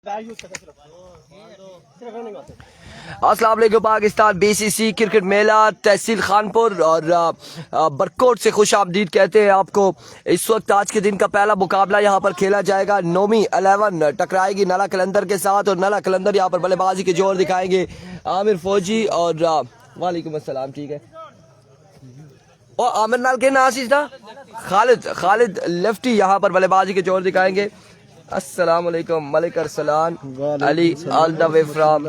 अस्सलाम वालेकुम। Pakistan BCC cricket मेला तहसील खानपुर और बरकोट से खुश आमदीद कहते हैं आपको। इस वक्त आज के दिन का पहला मुकाबला यहाँ पर खेला जाएगा। नोमी 11 टकराएगी नला कलंदर के साथ और नला कलंदर यहाँ पर बल्लेबाजी के जोर दिखाएंगे। आमिर फौजी और वालेकुम अस्सलाम, ठीक है। और आमिर नाल के नासिस था खालिद लेफ्टी यहाँ पर बल्लेबाजी के जोर दिखाएंगे। अस्सलाम वालेकुम। Malik Arsalan Ali all the way from,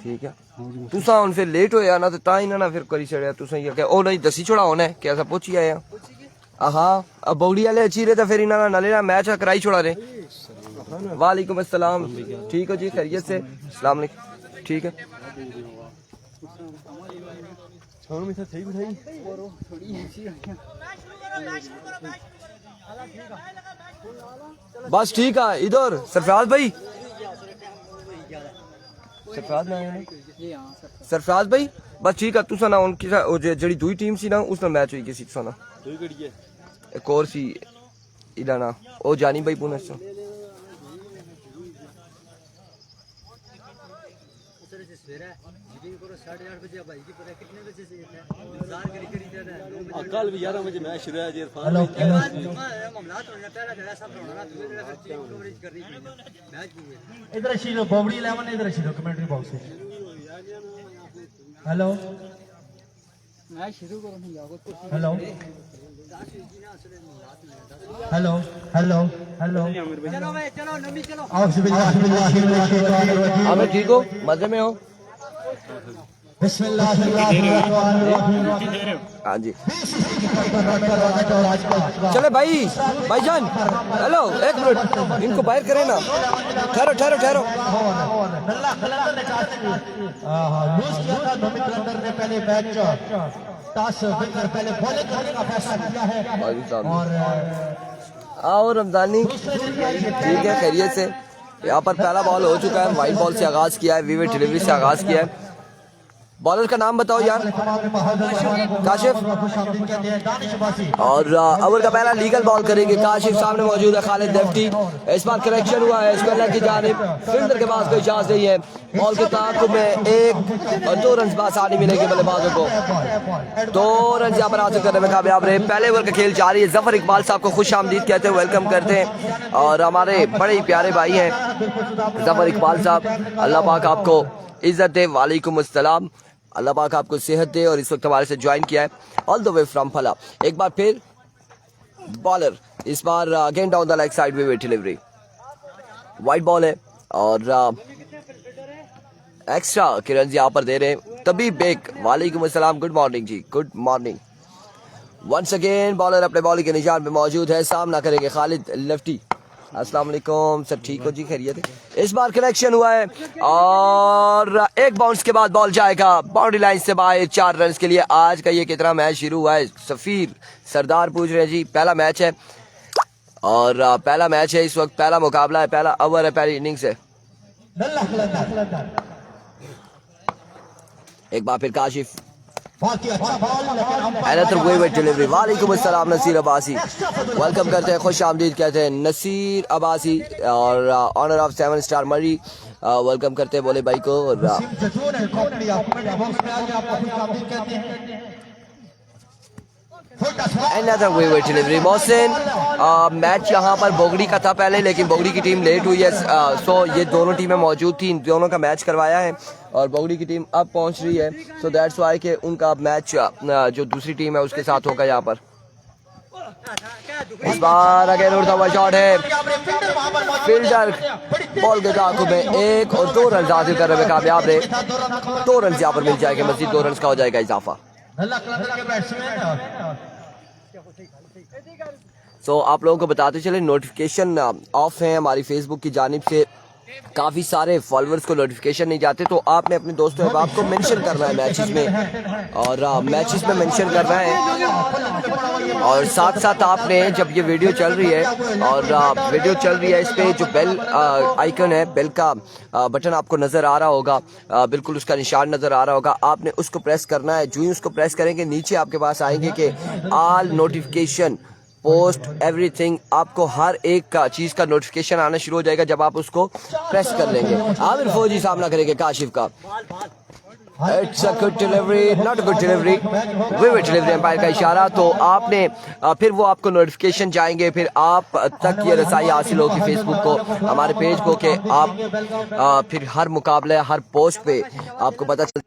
ठीक है। तुसा हुन फिर लेट होया ना, तो ता ही ना फिर करी छड़या तुसा ये के ओ नहीं दसी छोड़ा होने कि ऐसा पहुंची आया। हां अब बौड़ी वाले अच्छी रे तो फिर इना ना लेना मैच कराई छोड़ा रे। वालेकुम अस्सलाम, ठीक हो जी, खैरियत से? अस्सलाम वालेकुम, ठीक है। बस ठीक है। इधर सरफराज भाई, सरफराज भाई बस ठीक है। तुसा ना उनकी जड़ी दुई टीम सी ना उसना मैच हुई किसी तुसा ना एक और सी इदा ना ओ जानी भाई पुणे से कल भी 11 बजे मैच शुरू है जी। इधर शीलो बोबड़ी 11 इधर शीलो कमेंट्री बॉक्स में। हेलो मैच शुरू करो नहीं यार। हेलो हेलो हेलो हेलो चलो भाई चलो नमी चलो। आप ठीक हो, मजे में हो? हाँ जी चले भाई भाईजान। हेलो एक मिनट इनको बाहर करें ना। ठहरो ठहरो ठहरो। पहले मैच टॉस विनर पहले बॉलिंग करने का फैसला किया है और आओ रमजानी, ठीक है, खैरियत से? यहाँ पर पहला बॉल हो चुका है। वाइट बॉल से आगाज किया है, विवेक डिलीवरी से आगाज किया है। बॉलर का नाम बताओ यार। काशिफ। और ओवर का पहला लीगल बॉल करेंगे काशिफ। सामने मौजूद है खालिद लेफ्टी। इस बार करेक्शन हुआ है स्क्वायर की जानिब। फील्डर के पास कोई चांस नहीं है। बॉल के ताक़ुब में 1 और 2 रन आसानी मिलेगी बल्लेबाजों को। 2 रन यहाँ पर हासिल करने में कामयाब रहे। पहले ओवर का खेल जारी है। जफर इकबाल साहब को खुश आमदीद कहते हैं, वेलकम करते हैं। और हमारे बड़े ही प्यारे भाई हैं जफर इकबाल साहब, अल्लाह पाक आपको इज्जत दे। वालेकुम अस्सलाम, अल्लाह पाक आपको सेहत दे। और इस वक्त हमारे से ज्वाइन किया है ऑल द वे फ्रॉम फला। एक बार फिर बॉलर, इस बार again down the leg side में डिलीवरी। वाइट बॉल है और एक्स्ट्रा के रन यहाँ पर दे रहे हैं तभी बेक। वालेकुम अस्सलाम, good morning ji, good morning. Once again bowler अपने बॉलिंग के निशान पे मौजूद है। सामना करेंगे खालिद लेफ्टी। अस्सलाम वालेकुम, सब ठीक हो जी, खैरियत है? इस बार कनेक्शन हुआ है और एक बाउंस के बाद बॉल जाएगा बाउंड्री लाइन से बाहर 4 रन के लिए। आज का ये कितना मैच शुरू हुआ है सफीर सरदार पूछ रहे हैं जी। पहला मैच है और पहला मैच है इस वक्त, पहला मुकाबला है, पहला ओवर है, पहली इनिंग्स है। एक बार फिर काशिफ, अनदर वेट डिलीवरी। वालेकुम अस्सलाम नसीर अब्बासी, वेलकम करते हैं, खुश आमदीद कहते हैं नसीर अब्बासी। और honour of 7 star Murree welcome करते हैं बोले भाई को। और another wet delivery Mohsin. Match यहाँ पर बोगड़ी का था पहले, लेकिन बोगड़ी की टीम लेट हुई है। सो ये दोनों टीमें मौजूद थी, इन दोनों का मैच करवाया है और बोगड़ी की टीम अब पहुंच रही है। सो दैट्स वाई कि उनका मैच जो दूसरी टीम है उसके साथ होगा यहाँ पर। इस बार अगेन उड़ता हुआ शॉट है। फील्डर बॉल के ताक़ुब में 1 और 2 रन हासिल करने में कामयाब रहे। 2 रन यहाँ पर मिल जाएंगे, मजीद 2 रन का हो जाएगा इजाफा। सो आप लोगों को बताते चले नोटिफिकेशन ऑफ है हमारी फेसबुक की जानिब से। काफ़ी सारे फॉलोअर्स को नोटिफिकेशन नहीं जाते, तो आपने अपने दोस्तों अहबाब को मेंशन करना है मैचेस में और मैचेस में मेंशन करना है। और साथ साथ आपने जब ये वीडियो चल रही है और वीडियो चल रही है, इस पे जो बेल आइकन है, बेल का बटन आपको नज़र आ रहा होगा, बिल्कुल उसका निशान नज़र आ रहा होगा, आपने उसको प्रेस करना है। जो ही उसको प्रेस करेंगे नीचे आपके पास आएंगे कि ऑल नोटिफिकेशन पोस्ट एवरीथिंग, आपको हर एक का चीज का नोटिफिकेशन आना शुरू हो जाएगा जब आप उसको प्रेस कर लेंगे। आमिर फौजी सामना करेंगे काशिफ का। It's a good delivery, not a good delivery, vivid delivery, umpire का इशारा। तो आपने फिर वो आपको नोटिफिकेशन जाएंगे, फिर आप तक ये रसाई हासिल होगी फेसबुक को, हमारे पेज को, कि आप फिर हर मुकाबले हर पोस्ट पे आपको पता चल।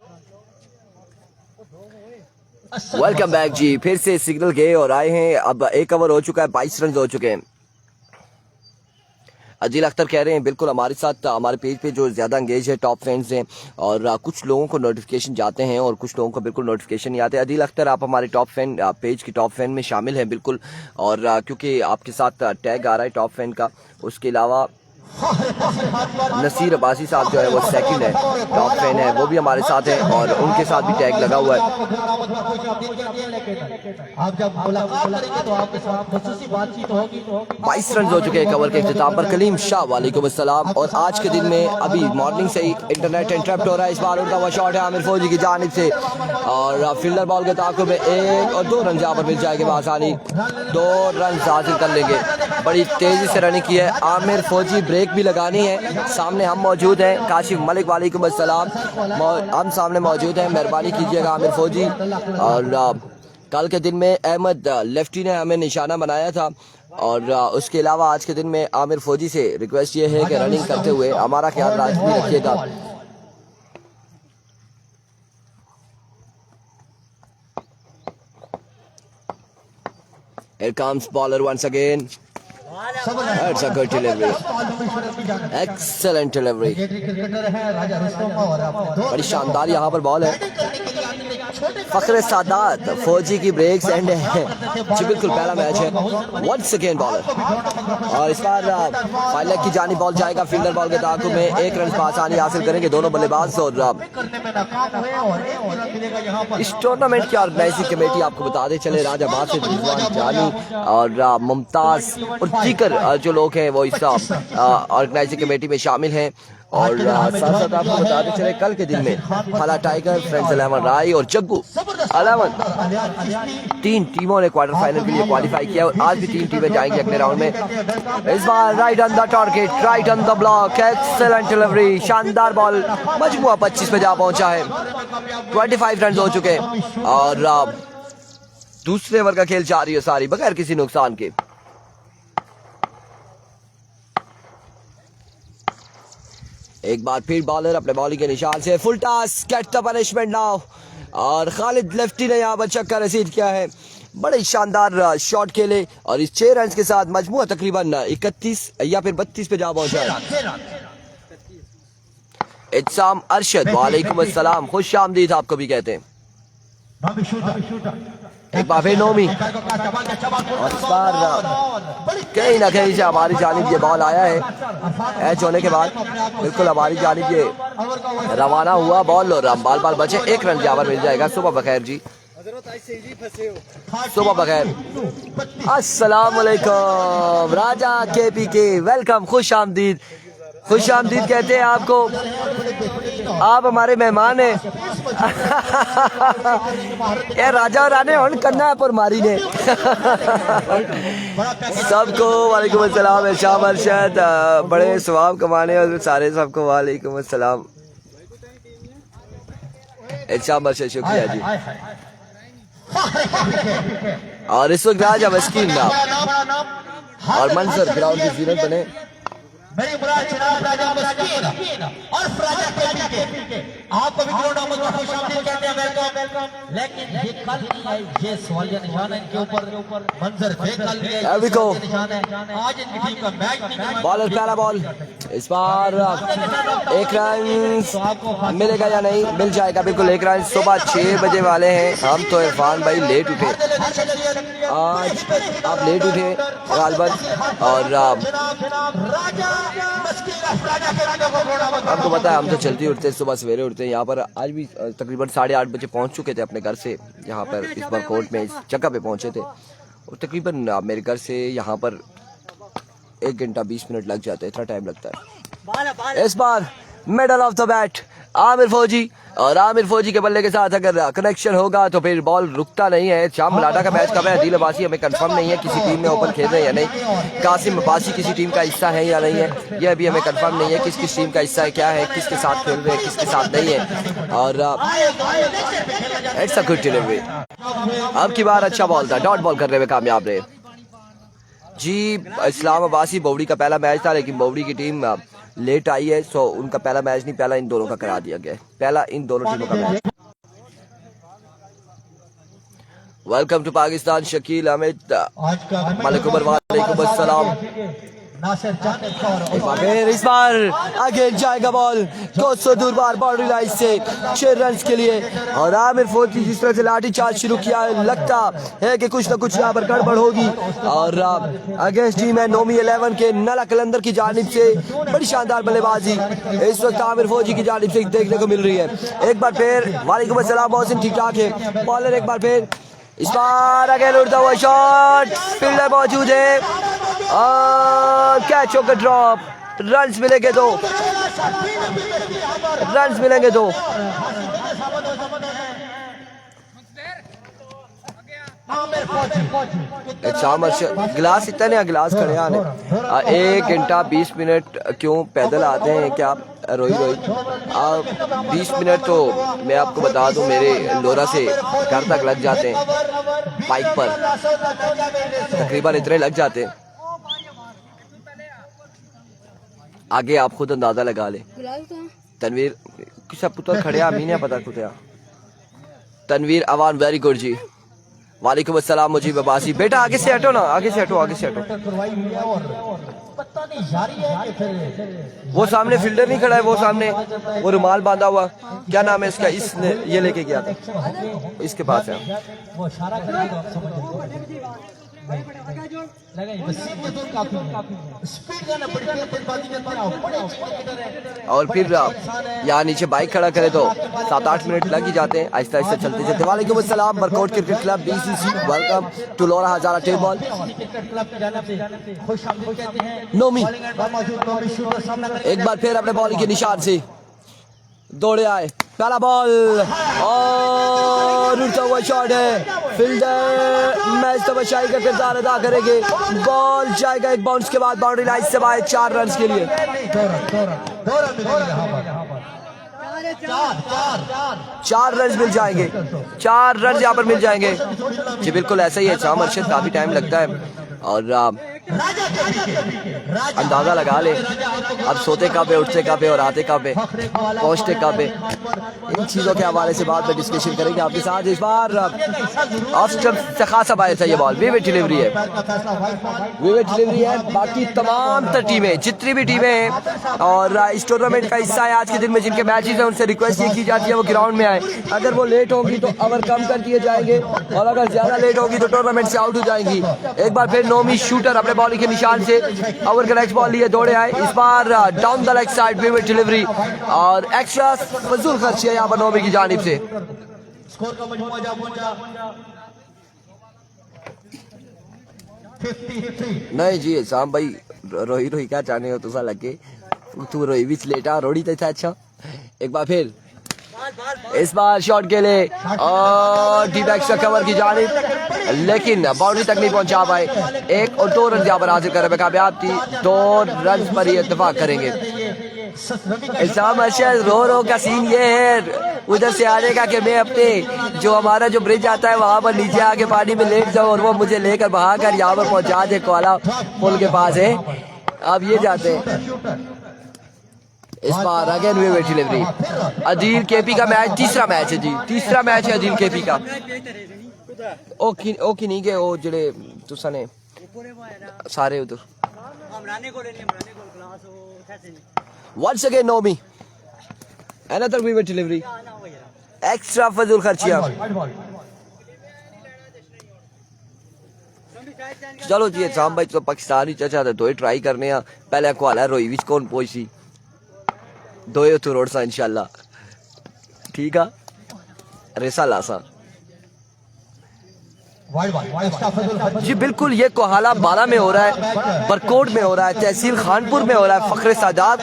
वेलकम बैक जी, फिर से सिग्नल गए और आए हैं। अब एक ओवर हो चुका है, 22 रन हो चुके हैं। अजील अख्तर कह रहे हैं बिल्कुल हमारे साथ हमारे पेज पे जो ज़्यादा इंगेज है टॉप फैंस हैं, और कुछ लोगों को नोटिफिकेशन जाते हैं और कुछ लोगों को बिल्कुल नोटिफिकेशन नहीं आते। अजील अख्तर आप हमारे टॉप फैन पेज की टॉप फैन में शामिल हैं बिल्कुल, और क्योंकि आपके साथ टैग आ रहा है टॉप फैन का। उसके अलावा नसीर अब्बासी साहब जो है वो सेकंड है, टॉप फैन है, वो भी हमारे साथ है और उनके साथ भी टैग लगा हुआ है। आप जब मुलाकात करेंगे तो आपके साथ खुसूसी बातचीत होगी। 22 रन हो चुके हैं कवर के इख्तिताम पर। कलीम शाह वालेकुम अस्सलाम। और आज के दिन में अभी मॉर्निंग से ही इंटरनेट इंटरप्ट हो रहा है। इस बार उड़ता हुआ शॉट है आमिर फौजी की जानिब से, और फील्डर बॉल के ताक़ुब में 1 और 2 रन जहाँ पर मिल जाएंगे आसानी, 2 रन हासिल कर लेंगे। बड़ी तेजी से रनिंग की है आमिर फौजी, ब्रेक भी लगानी है। सामने हम मौजूद हैं, काशिफ मलिक वालेकुम अस्सलाम, हम सामने मौजूद हैं, मेहरबानी कीजिएगा आमिर फौजी। और कल के दिन में अहमद लेफ्टी ने हमें निशाना बनाया था, और उसके अलावा आज के दिन में आमिर फौजी से रिक्वेस्ट ये है कि रनिंग करते हुए हमारा ख्याल भी रखिएगा। Here comes bowler once again. It's a good delivery. Excellent delivery. बड़ी शानदार यहाँ पर बॉल है। फखरे सादात फौजी की ब्रेक्स एंड है जी, बिल्कुल पहला मैच है। वंस अगेन बॉलर, और इस बार फाइल लेग की जानी बॉल जाएगा फील्डर बॉल के ताक़ुब में। 1 रन आसानी हासिल करेंगे दोनों बल्लेबाज। और इस टूर्नामेंट की ऑर्गेनाइजिंग कमेटी आपको बताते चले, राजा बासित, रिजवान जानी और मुमताज और दीगर जो लोग हैं वो इस ऑर्गेनाइजिंग कमेटी में शामिल हैं। और साथ साथ आपको बताते चले कल के दिन में फला टाइगर, फ्रेंड्स 11 राय और जग्गू 11 3 टीमों ने क्वार्टर फाइनल के लिए क्वालिफाई किया, और आज भी 3 टीमें जाएंगी अगले राउंड में। इस बार right on the target, right on the block, excellent delivery, शानदार बॉल, मजमुआ 25 पे जा पहुंचा है। 25 रन हो चुके हैं और दूसरे ओवर का खेल जारी है सारी बगैर किसी नुकसान के। एक बार फिर बॉलर अपने बॉलिंग के निशान से full toss, get the punishment now, और खालिद लेफ्टी ने यहाँ पर छक्का रसीद किया है। बड़े शानदार शॉट खेले और इस 6 रन के साथ मजमूआ तकरीबन 31 या फिर 32 पे जा पहुंचा है। इत्साम अरशद वालेकुम अस्सलाम, खुश आमदीद आपको भी कहते हैं। एक बार फिर नोमी, और इस बार कहीं ना कहीं से हमारी जानिब ये बॉल आया है एच होने के बाद, बिल्कुल हमारी जानिब ये रवाना हुआ बॉल और बाल बाल बचे। 1 रन यहाँ पर मिल जाएगा। सुबह बखैर जी, सुबह बखैर, अस्सलाम वालेकुम राजा KPK, वेलकम, खुश आमदीद, खुश आमदीद कहते हैं आपको, आप हमारे मेहमान हैं। यार राजा और राने ऑन करना है पर मारी ने सबको वालेकुम अस्सलाम। शाम अरशद, बड़े सवाब कमाने और सारे सबको वालेकुम अस्सलाम। शाम अरशद शुक्रिया जी। और इस वक्त राजा मस्कीन नाम और मंजर ग्राउंड की जीरत बने। आपको भी ग्राउंड नंबर पर खुश आमदीद कहते हैं, वेलकम। लेकिन ये कल ये सवालिया निशान है इनके ऊपर, मंजर बेकल है, निशान है। आज इनकी टीम का मैच नहीं। बॉलर पहला बॉल, इस बार 1 रन मिलेगा या नहीं? मिल जाएगा बिल्कुल 1 रन। सुबह 6 बजे वाले हैं हम, तो इरफान भाई लेट उठे, आज आप लेट उठे गालबन, और आपको पता है हम तो जल्दी उठते हैं, सुबह सवेरे उठते हैं। यहाँ पर आज भी तकरीबन 8:30 बजे पहुँच चुके थे अपने घर से, यहाँ पर इस बार कोर्ट में इस जगह पे पहुँचे थे, और तकरीबन मेरे घर से यहाँ पर 1 घंटा 20 मिनट लग जाते हैं, इतना टाइम लगता है। इस बार middle of the bat Aamir Fauji, और आमिर फौजी के बल्ले के साथ अगर कनेक्शन होगा तो फिर बॉल रुकता नहीं है। शाम मलाडा का मैच कब है अदील अब्बासी हमें कंफर्म नहीं है, किसी टीम में ओपन खेल रहे हैं या नहीं। कासिम अब्बासी किसी टीम का हिस्सा है या नहीं है, यह अभी हमें कंफर्म नहीं है। किस किस टीम का हिस्सा है, क्या है, किसके साथ खेल रहे हैं, किसके साथ नहीं है। और इट्स अ गुड डिलीवरी। अब की बार अच्छा बॉल था, डॉट बॉल करने में कामयाब रहे जी। इस्लाम अब्बासी बौड़ी का पहला मैच था, लेकिन बौड़ी की टीम लेट आई है, सो उनका पहला मैच नहीं, पहला इन दोनों का करा दिया गया है, पहला इन दोनों टीमों का match. Welcome to Pakistan Shakeel Ahmed वालेकुम अस्सलाम। इस बार आगे जाएगा बॉल कोस सौ दूर बार बाउंड्री लाइन से 6 रन के लिए। और आमिर फौजी जिस तरह से लाठी चार्ज शुरू किया है, लगता है कि कुछ ना कुछ यहाँ पर गड़बड़ होगी। और अगेंस्ट टीम है नोमी 11 के नला कलंदर की जानिब से बड़ी शानदार बल्लेबाजी इस वक्त आमिर फौजी की जानिब से देखने को मिल रही है। एक बार फिर वालेकुम अस्सलाम मोहसिन, ठीक ठाक है बॉलर। एक बार फिर इस बार आगे उड़ता हुआ शॉट, फील्डर मौजूद है और कैच होकर ड्रॉप। रन्स मिलेंगे 2, रन्स मिलेंगे 2। गिलास इतना नहीं, गिलास खड़े आने 1 घंटा 20 मिनट क्यों पैदल आते हैं क्या रोहित? 20 मिनट तो मैं आपको बता दूं मेरे लोरा से घर तक लग जाते हैं, बाइक पर तकरीबन इतने लग जाते हैं। आगे आप खुद अंदाजा लगा ले। तनवीर किसा पुत्र खड़े अमीन पता खुद तनवीर अवान, वेरी गुड जी। वालेकुम अस्सलाम मुजीब अब्बासी। बेटा आगे से हटो ना, आगे से हटो, आगे से हटो। वो सामने फील्डर नहीं खड़ा है, वो सामने वो रुमाल बांधा हुआ, क्या नाम है इसका, इसने ये लेके गया था, इसके पास है। और फिर यहाँ नीचे बाइक खड़ा करे तो 7-8 मिनट लग ही जाते हैं, आहिस्ता आहिस्ता चलते चलते। वालेकुम अस्सलाम, workout cricket club BCC, welcome to Lora Hazara tape ball. Nomi एक बार फिर अपने बॉलिंग के निशान से दौड़े आए, पहला बॉल और उड़ता हुआ शॉट है। फील्डर मैच तबशाई का किरदार अदा करेंगे, बॉल जाएगा एक बाउंस के बाद बाउंड्री लाइन से बाहर 4 रन के लिए। 4 रन मिल जाएंगे, 4 रन यहाँ पर मिल जाएंगे जी। बिल्कुल ऐसा ही है शाम अरशद, काफी टाइम लगता है और अंदाजा लगा ले अब सोते कब है, उठते कब है और आते कब है, पहुंचते कब है। इन चीज़ों के हवाले से बाद में डिस्कशन करेंगे आपके साथ। इस बार ऑफ स्टंप से खासा बाहर था ये बॉल, विविड डिलीवरी है, विविड डिलीवरी है। बाकी तमाम टीमें जितनी भी टीमें हैं और इस टूर्नामेंट का हिस्सा है आज के दिन में जिनके मैचेस हैं, उनसे रिक्वेस्ट ये की जाती है वो ग्राउंड में आए। अगर वो लेट होंगी तो ओवर कम कर दिए जाएंगे और अगर ज्यादा लेट होगी तो टूर्नामेंट से आउट हो जाएंगी। एक बार फिर नोमी शूटर अपने बॉलिंग के निशान से ओवर का नेक्स्ट बॉल लिए दौड़े आए। इस बार down the leg side vivid delivery और एक्स्ट्रा फजूल खर्ची है यहाँ पर नोमी की जानिब से। नहीं जी शाम भाई रोही रोही क्या चाहने हो तुसा लगे तू रोही बीच लेटा रोड़ी था। अच्छा एक बार फिर इस बार शॉट के लिए और डीप एक्स्ट्रा कवर की जानिब, लेकिन बाउंड्री तक नहीं पहुंचा पाए। 1 और 2 रन यहाँ पर हासिल करने में कामयाब थी, 2 रन पर ही इत्तेफाक करेंगे। इल्जाम अरशद रो का सीन ये है उधर से आने का कि मैं अपने जो हमारा जो ब्रिज आता है वहां पर नीचे आके पानी में लेट जाऊं और वो मुझे लेकर बहा कर यहाँ पर पहुंचा दे, कोला पुल के पास है। अब ये जाते हैं इस बार अगेन वे डिलीवरी। अदील केपी का मैच, तीसरा मैच है जी, तीसरा मैच है अदील केपी का। ओके नहीं गए वो जड़े तुसा ने सारे उधर। Once again Nomi, another vivid delivery, extra फजूल खर्चियाँ। चलो जी शाम भाई तो पाकिस्तानी चाचा तो ट्राई करने आ। पहले अखवाला रोई विच कौन पहुंची दो तो रोड सा इंशाल्लाह ठीक है रेसा लासा जी बिल्कुल, ये कोहाला 12 में हो रहा है, बरकोट में हो रहा है, तहसील खानपुर में हो रहा है, फखरे सादात।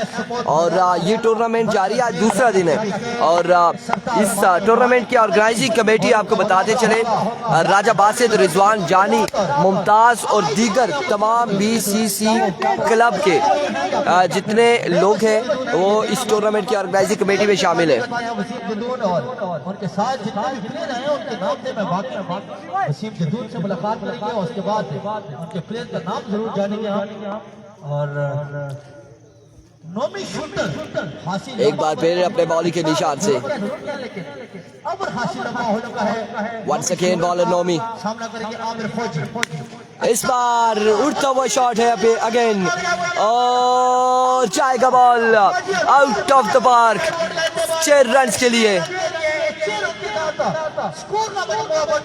और ये टूर्नामेंट जारी है, आज दूसरा दिन है। और इस टूर्नामेंट की ऑर्गेनाइजिंग कमेटी आपको बताते चले, राजा बासित, रिजवान जानी, मुमताज और दीगर तमाम BCC क्लब के जितने लोग हैं वो इस टूर्नामेंट की ऑर्गेनाइजिंग कमेटी में शामिल है। उनके साथ जितने भी प्लेयर हैं उनके नाम से मैं बाकी वसीम जदूद से मुलाकात करेंगे और उसके बाद उनके प्लेयर का नाम जरूर जानेंगे हम। और नोमी शूटर हासिल एक बार फिर अपने बॉलिंग के निशान से अब हासिल हो चुका है। वंस अगेन बॉलर नोमी सामना करेंगे आमिर फौजी। इस बार उड़ता हुआ शॉट है अभी अगेन और जाएगा ball out of the park 6 run के लिए।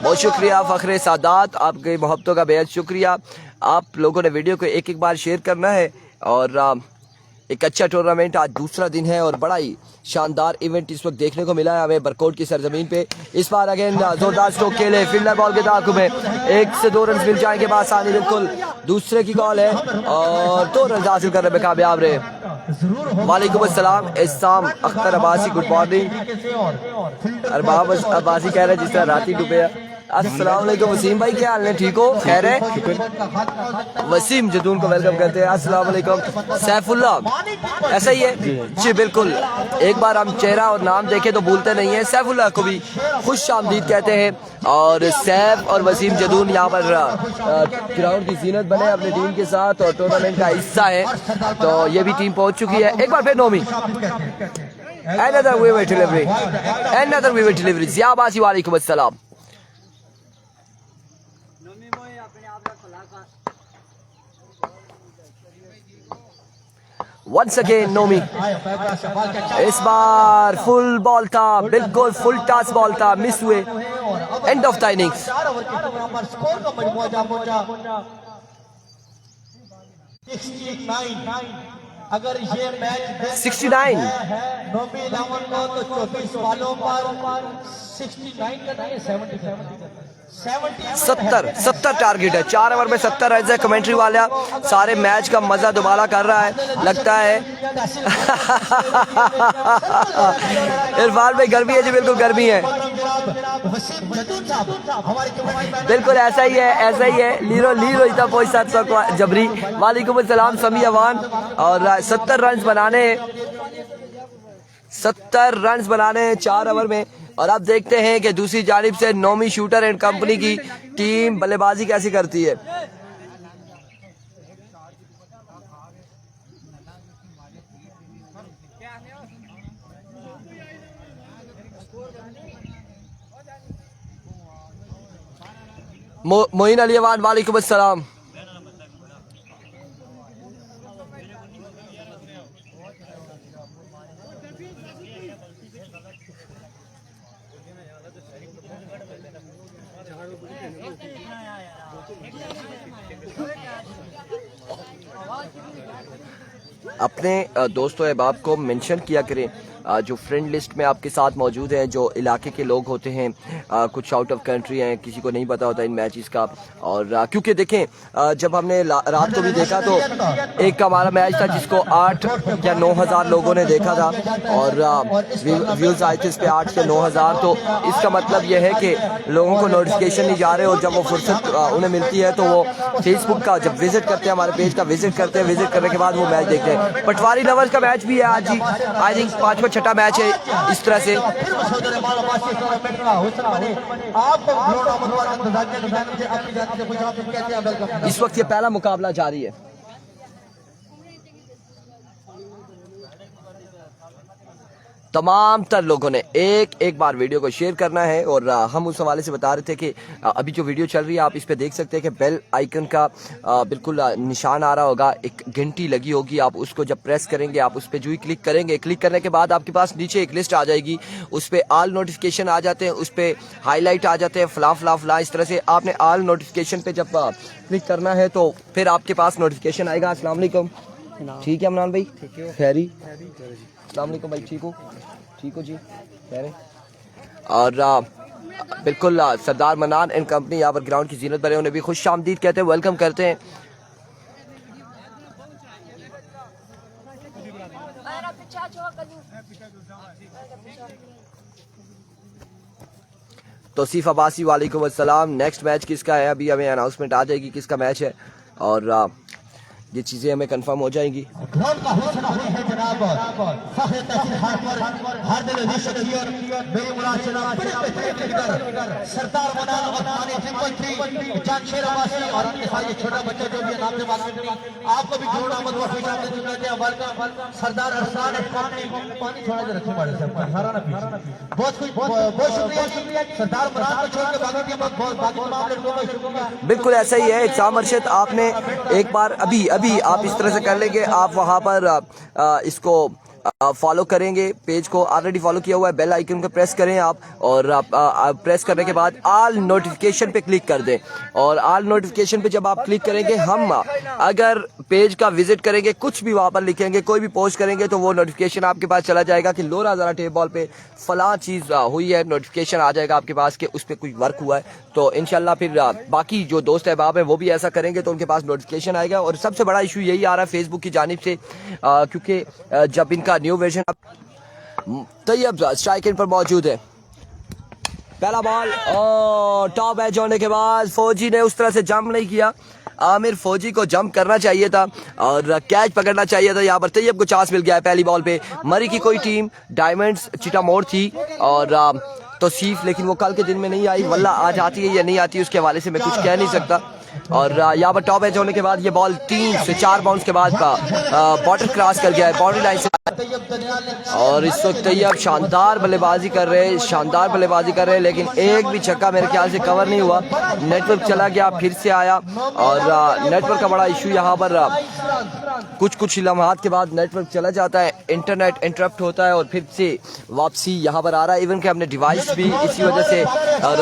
बहुत शुक्रिया फखरे सादात, आपके मोहब्बतों का बेहद शुक्रिया। आप लोगों ने वीडियो को एक एक बार शेयर करना है। और एक अच्छा टूर्नामेंट, आज दूसरा दिन है और बड़ा ही शानदार इवेंट इस वक्त देखने को मिला है हमें बरकोट की सरजमीन पे। इस बार अगेन जोरदार स्ट्रोक खेले, फील्डर बॉल के ताक़ुब में 1 से 2 रन मिल जाएंगे, बासानी बिल्कुल दूसरे की कॉल है और 2 रन हासिल करने में कामयाब रहे। वालेकुम अस्सलाम, एहसान अख्तर अब्बासी, गुड मॉर्निंग। अरबाब अब्बासी कह रहे हैं जिस तरह रात ही डूबे है। अस्सलाम वालेकुम वसीम भाई, क्या हाल है, ठीक हो, खैर है? वसीम जदून को वेलकम करते हैं। अस्सलाम वालेकुम सैफुल्लाह, ऐसा ही है जी बिल्कुल। एक बार हम चेहरा और नाम देखे तो भूलते नहीं है। सैफुल्लाह को भी खुश आमदीद कहते हैं। और सैफ और वसीम जदून यहाँ पर ग्राउंड की जीनत बने अपनी टीम के साथ और टूर्नामेंट का हिस्सा है, तो ये भी टीम पहुंच चुकी है। एक बार फिर Nomi another waiver delivery Zia Abbasi, वालेकुम अस्सलाम। वंस अगेन नोमी, इस बार फुल बॉल था, बिल्कुल फुल टॉस बॉल था, मिस हुए। And of the innings. अगर ये मैच 69 नोमी 11 को तो 24 वालों पर 69 का नहीं, 70 टारगेट है, 4 ओवर में 70 रन है। कमेंट्री वाला सारे मैच का मजा दोबारा कर रहा है, लगता है। इरफान भाई गर्मी है जी, बिल्कुल गर्मी है, बिल्कुल ऐसा ही है, ऐसा ही है। लीरो इतना पोस्ट 700 जबरी, वालेकुम अस्सलाम समी अवान। और 70 रन बनाने 4 ओवर में। और आप देखते हैं कि दूसरी जानिब से नोमी शूटर एंड कंपनी की टीम बल्लेबाजी कैसी करती है। मोइन अली अवान, वालेकुम अस्सलाम। अपने दोस्तों अहबाब को मेंशन किया करें जो फ्रेंड लिस्ट में आपके साथ मौजूद हैं, जो इलाके के लोग होते हैं, कुछ आउट ऑफ कंट्री हैं, किसी को नहीं पता होता इन मैचेस का। और क्योंकि देखें जब हमने रात को भी देखा तो एक हमारा मैच था जिसको 8 या 9,000 लोगों ने देखा था और व्यूज आए थे इस पे 8 से 9,000। तो इसका मतलब यह है कि लोगों को नोटिफिकेशन नहीं जा रहे और जब वो फुर्सत उन्हें मिलती है तो वो फेसबुक का जब विजिट करते हैं, हमारे पेज का विजिट करते हैं, विजिट करने के बाद वो मैच देखते हैं। पटवारी लवर्स का मैच भी है आज ही, आई थिंक 5वां 6ठा मैच है इस तरह से। इस वक्त ये पहला मुकाबला जारी है। तमाम तर लोगों ने एक बार वीडियो को शेयर करना है। और हम उस हवाले से बता रहे थे कि अभी जो वीडियो चल रही है आप इस पे देख सकते हैं कि बेल आइकन का बिल्कुल निशान आ रहा होगा, एक घंटी लगी होगी, आप उसको जब प्रेस करेंगे आप उस पर जो ही क्लिक करेंगे, क्लिक करने के बाद आपके पास नीचे एक लिस्ट आ जाएगी, उस पर ऑल नोटिफिकेशन आ जाते हैं, उस पर हाईलाइट आ जाते हैं, फला इस तरह से आपने ऑल नोटिफिकेशन पे जब क्लिक करना है तो फिर आपके पास नोटिफिकेशन आएगा। अस्सलाम वालेकुम, ठीक है अमनान भाई, खैरी, अस्सलाम वालेकुम भाई, ठीक हो जी, खैर है। और बिल्कुल सरदार मनान एंड कंपनी यहाँ पर ग्राउंड की जीनत बने, उन्हें भी खुश आमदीद कहते हैं, वेलकम करते हैं। तौसीफ अब्बासी वालेकुम अस्सलाम। नेक्स्ट मैच किसका है अभी हमें अनाउंसमेंट आ जाएगी किसका मैच है और ये चीजें हमें कंफर्म हो जाएंगी। ग्राउंड का घोषणा हुई है जनाब फखर तहसील हाट पर हर दिल अजीज शख्सियत मेरी मुराद जनाब सरदार मनान और थाने ट्रिपल 3 जान शेर अब्बासी और उनके साथ ये छोटा बच्चा जो भी नाम से बात करते हैं आपको भी जोड़ अहमद वफी साहब ने सुना दिया वेलकम सरदार अरसान पानी थोड़ा जरा रखने वाले से हरा ना पीछे बहुत शुक्रिया सरदार मनान को छोड़ के बाकी टीम बाकी मामले को शुक्रिया। बिल्कुल ऐसा ही है इकसाम अरशद, आपने एक बार अभी आप इस तरह से कर लेंगे, आप वहां पर इसको फॉलो करेंगे, पेज को ऑलरेडी फॉलो किया हुआ है, बेल आइकन को प्रेस करें आप और प्रेस करने के बाद ऑल नोटिफिकेशन पे क्लिक कर दें और ऑल नोटिफिकेशन पे जब आप क्लिक करेंगे हम अगर पेज का विजिट करेंगे कुछ भी वहां पर लिखेंगे कोई भी पोस्ट करेंगे तो वो नोटिफिकेशन आपके पास चला जाएगा कि लोरा ज़रा टेप बॉल पे फलां चीज़ हुई है, नोटिफिकेशन आ जाएगा आपके पास कि उस पर कोई वर्क हुआ है। तो इंशाल्लाह फिर बाकी जो दोस्त अहबाब हैं वो भी ऐसा करेंगे तो उनके पास नोटिफिकेशन आएगा। और सबसे बड़ा इशू यही आ रहा है फेसबुक की जानिब से क्योंकि जब इनका न्यू वर्जन तैयब स्ट्राइक इन पर मौजूद है, पहला बॉल और टॉप एज होने के बाद फौजी ने उस तरह से जंप नहीं किया, आमिर फौजी को जंप करना चाहिए था और कैच पकड़ना चाहिए था। यहाँ पर तैयब को चांस मिल गया है पहली बॉल पे। मरी की कोई टीम डायमंड्स चिटामोड़ थी और तौसीफ लेकिन वो कल के दिन में नहीं आई, वल्ला आज आती है या नहीं आती उसके हवाले से मैं कुछ कह नहीं सकता। और यहाँ पर टॉप एज होने के बाद ये बॉल 3 से 4 बाउंस के बाद बॉर्डर क्रॉस कर गया है बाउंड्री लाइन से और इस वक्त तैयब शानदार बल्लेबाजी कर रहे हैं लेकिन एक भी छक्का मेरे ख्याल से कवर नहीं हुआ। नेटवर्क चला गया फिर से आया और नेटवर्क का बड़ा इशू यहाँ पर कुछ लम्हात के बाद नेटवर्क चला जाता है, इंटरनेट इंटरप्ट होता है और फिर से वापसी यहाँ पर आ रहा है। इवन कि हमने डिवाइस भी इसी वजह से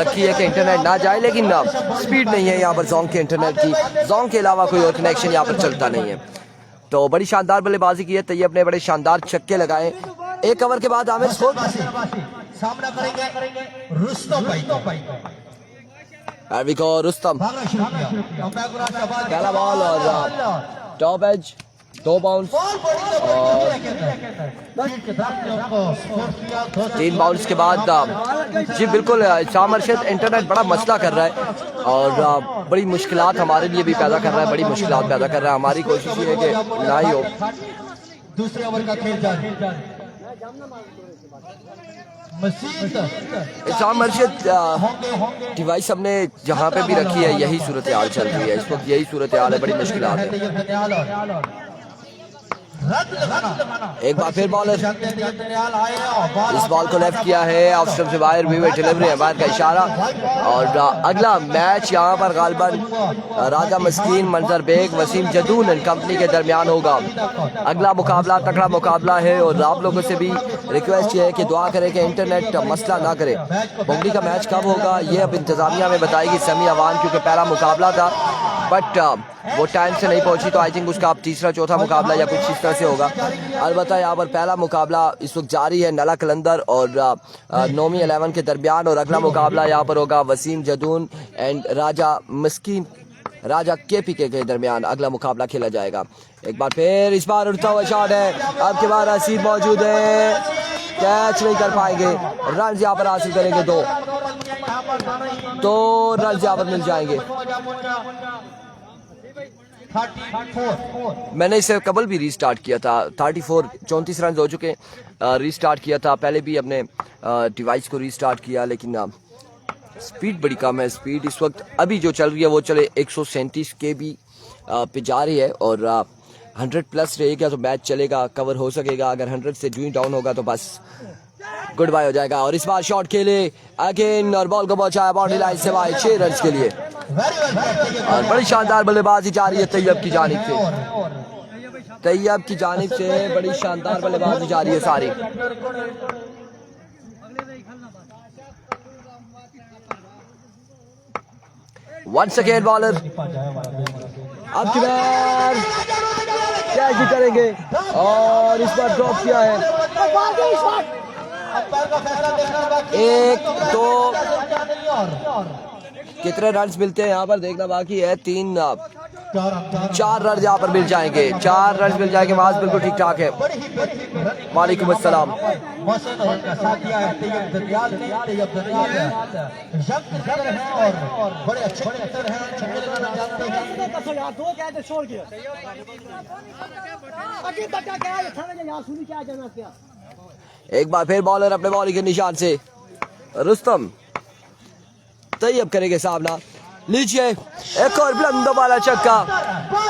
रखी है कि इंटरनेट ना जाए लेकिन स्पीड नहीं है यहाँ पर जोंग के इंटरनेट की, जोंग के अलावा कोई और कनेक्शन यहाँ पर चलता नहीं है। तो बड़ी शानदार बल्लेबाजी की है तैयब ने, बड़े शानदार छक्के लगाए। एक ओवर के बाद आमिर सामना करेंगे रुस्तम पहला बॉल और टॉप एज 2 बाउंस और 3 बाउंस के बाद जी बिल्कुल इकसाम अरशद इंटरनेट बड़ा मसला कर रहा है और बड़ी मुश्किलात हमारे लिए भी पैदा कर रहा है, हमारी कोशिश ये है कि ना ही हो। दूसरे ओवर का खेल जारी इकसाम अरशद डिवाइस हमने जहाँ पे भी रखी है यही सूरत हाल चल रही है इस वक्त, यही सूरत हाल है, बड़ी मुश्किलात है। एक बार फिर बॉलर इस बॉल को लेफ्ट किया है, ऑफ स्टंप से बाहर हुई डिलीवरी है, बाहर का इशारा और अगला मैच यहाँ पर गालिबन राजा मस्कीन मंजर बेग वसीम जदून एंड कंपनी के दरमियान होगा। अगला मुकाबला तगड़ा मुकाबला है और आप लोगों से भी रिक्वेस्ट ये है कि दुआ करें कि इंटरनेट मसला ना करे। बुगड़ी का मैच कब होगा ये अब इंतजामिया में बताएगी सेमी अवान, क्योंकि पहला मुकाबला था बट वो टाइम से नहीं पहुंची तो आई थिंक उसका अब तीसरा चौथा मुकाबला या कुछ इस तरह से होगा। अलबत्ता यहाँ पर पहला मुकाबला इस वक्त जारी है नला कलंदर और नोमी 11 के दरमियान और अगला मुकाबला यहाँ पर होगा वसीम जदून एंड राजा मस्कीन राजा KPK के दरमियान अगला मुकाबला खेला जाएगा। एक बार फिर इस बार उड़ता हुआ शॉट है, अब के बाद रसीद मौजूद है, कैच नहीं कर पाएंगे, रन यहाँ पर हासिल करेंगे 2 रन यहाँ पर मिल जाएंगे। मैंने इसे कबल भी रीस्टार्ट किया था, 34 रन हो चुके, रीस्टार्ट किया था पहले भी अपने डिवाइस को रीस्टार्ट किया लेकिन स्पीड बड़ी कम है। स्पीड इस वक्त अभी जो चल रही है वो चले 137 KB पे जा रही है और 100 प्लस रहेगा तो मैच चलेगा, कवर हो सकेगा। अगर 100 से ड्यूइंग डाउन होगा तो बस गुड बाय हो जाएगा। और इस बार शॉट खेले अगेन और बॉल को पहुंचाया बाउंड्री लाइन से बाहर 6 रन के लिए और बड़ी शानदार बल्लेबाजी जा रही है तैयब की जानिब से बड़ी शानदार बल्लेबाजी जा रही है सारी। वंस अगेन बॉलर अब की बार कैच भी करेंगे और इस बार ड्रॉप किया है अंपायर का फैसला देखना बाकी है। 1 2 और कितने रन मिलते हैं यहाँ पर देखना बाकी है। 3 4 4 रन यहाँ पर मिल जाएंगे। 4 रन मिल जाएंगे। आवाज बिल्कुल ठीक ठाक है। वालेकुम अस्सलाम। मौसम और का साथ दिया है तैयब दनियाल ने। तैयब दनियाल यंग क्रिकेटर हैं और बड़े अच्छे क्रिकेटर हैं। छक्के लगाना जानते हैं। दो क्या है छोड़ के अभी बच्चा क्या है थाने के यहाँ सुनी क्या जाना क्या। एक बार फिर बॉलर अपने बॉलिंग के निशान से रुस्तम तैयब करेंगे सामना। लीजिए एक और बुलंद वाला छक्का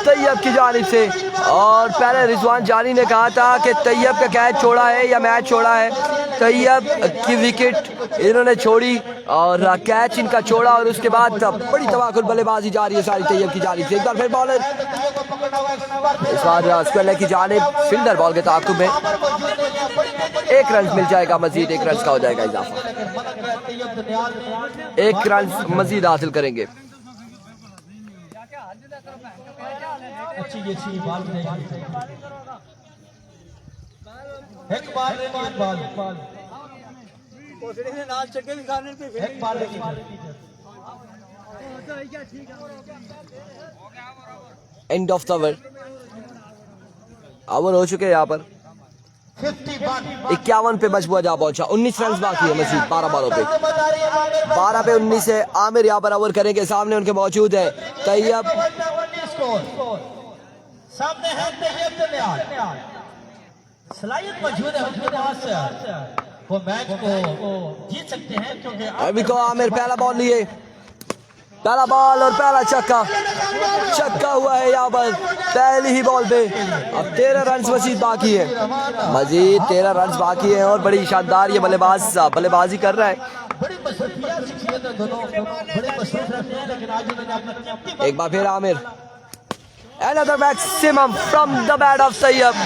तैयब की जानिब से। और पहले रिजवान जानी ने कहा था कि तैयब का कैच छोड़ा है या मैच छोड़ा है। तैयब की विकेट इन्होंने छोड़ी और कैच इनका छोड़ा और उसके बाद बड़ी तबाकुल बल्लेबाजी जा रही है सारी तैयब की जानिब से। एक बार फिर बॉलर इस बार स्क्वायर की जानिब। फील्डर बॉल के ताक़ुब में 1 रन मिल जाएगा। मजीद 1 रन का हो जाएगा इजाफा। 1 रन मजीद हासिल करेंगे। अच्छी बाल एक बाल नाल चक्के भी खाने पे एक बाल एंड ऑफ द ओवर हो चुके हैं यहाँ पर। 51 पे मजबूर जा पहुंचा। 19 रन बाकी है मजीद 12 बॉलों पे। 12 पे 19 है। आमिर यहाँ पर ओवर करेंगे। सामने उनके मौजूद है तैयब। सामने है तैयब दनियाल। सलाहियत मौजूद है उनके पास। वो मैच को जीत सकते हैं क्योंकि अभी को आमिर पहला बॉल लिए। पहला बॉल और पहला छक्का हुआ है यहाँ पर पहली ही बॉल पे। अब 13 रन मजीद बाकी है। मजीद 13 रन बाकी है और बड़ी शानदार ये बल्लेबाजी कर रहा है। बड़ी मसरूफियत शख्सियत है दोनों बड़े मसरूफ रहते हैं लेकिन आज उन्होंने अपना एक बार फिर Aamir. Another maximum from the bat of Tayyab.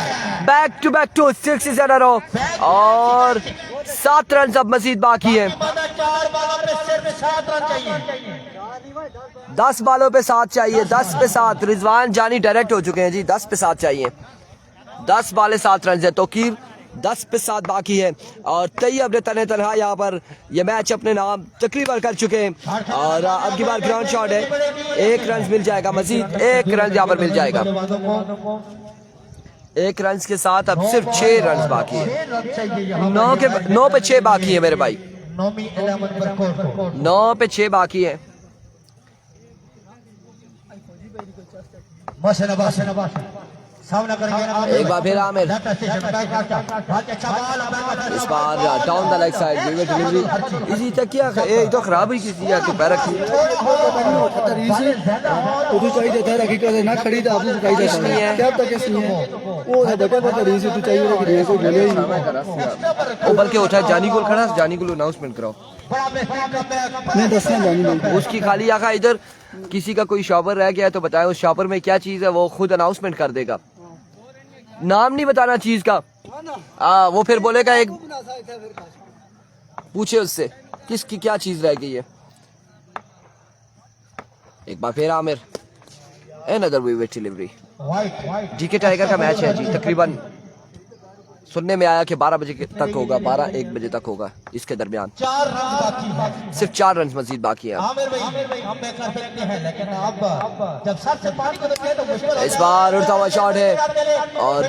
Back to back 2 6s in a row. और 7 रन अब मजीद बाकी है। 4 बालों पे सिर्फ 7 रन चाहिए। 10 बालों पे 7 चाहिए। 10 पे 7 रिजवान जानी डायरेक्ट हो चुके हैं जी। 10 पे 7 चाहिए। 10 बाले 7 रन है। तौकीर 10 पे 7 बाकी है और तैयब ने तने तनहा यहाँ पर यह मैच अपने नाम तकरीबन कर चुके हैं। और अब की बार ग्राउंड शॉट है। 1 रन मिल जाएगा। मजीद 1 रन यहाँ पर मिल जाएगा। 1 रन के साथ अब सिर्फ 6 रन बाकी है। 9 पे 6 बाकी है मेरे भाई। 9 पे 6 बाकी है। सामना करेंगे एक बार फिर आमिर। इस बार down the leg side delivery इसी तक किया। एक तो खराब हुई किसी के पैर की तू चाहिए था हकीकत ना खड़ी था आपने चाहिए था क्या तक ऐसी है वो है बेटा बता रही है तू चाहिए कि रेस को गले ही वो बल्कि उठा जानी को खड़ा जानी को अनाउंसमेंट कराओ। नहीं दसना जानी नहीं उसकी खाली आखा इधर किसी का कोई शॉपर रह गया है तो बताए उस शॉपर में क्या चीज है। वो खुद अनाउंसमेंट कर देगा। नाम नहीं बताना चीज का। वो फिर बोलेगा एक पूछे उससे किसकी क्या चीज रह गई है। एक बार फिर Aamir. Another wicket delivery. DK tiger का मैच है जी। तकरीबन सुनने में आया कि 12 बजे तक होगा। 12-1 बजे तक होगा। इसके दरमियान 4 रन बाकी है। सिर्फ 4 रन मजीद बाकी है। आमिर भाई हम कर सकते हैं लेकिन अब जब सर से पानी को देखते तो मुश्किल इस बार उड़ता हुआ शॉट है और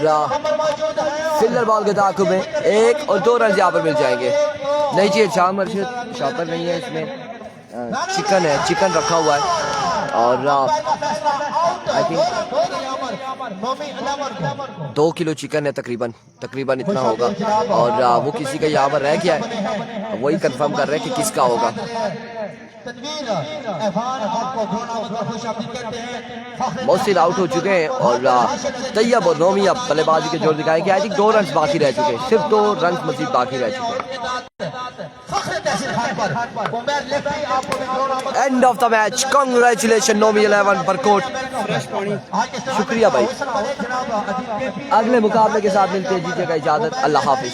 फिल्डर बॉल के ताक़ुब में 1 और 2 रन यहाँ पर मिल जाएंगे। नहीं चाहिए शाम अर्शद शॉपर नहीं है इसमें। चिकन है। चिकन रखा हुआ है और आई थिंक 2 किलो चिकन है। तकरीबन इतना होगा और वो किसी का यहाँ पर रह गया है। वही कंफर्म कर रहे हैं कि किसका होगा। मोहसिन आउट हो चुके हैं और तैयब और नोमी अब बल्लेबाजी के जोर दिखाएंगे। आई थिंक 2 रन बाकी रह चुके हैं। सिर्फ 2 रन मजीद बाकी रह चुके हैं। End of the match. Congratulation Nomi 11 Barkot. शुक्रिया भाई। अगले मुकाबले के साथ मिलते हैं। जीतेगा इजाजत। अल्लाह हाफिज।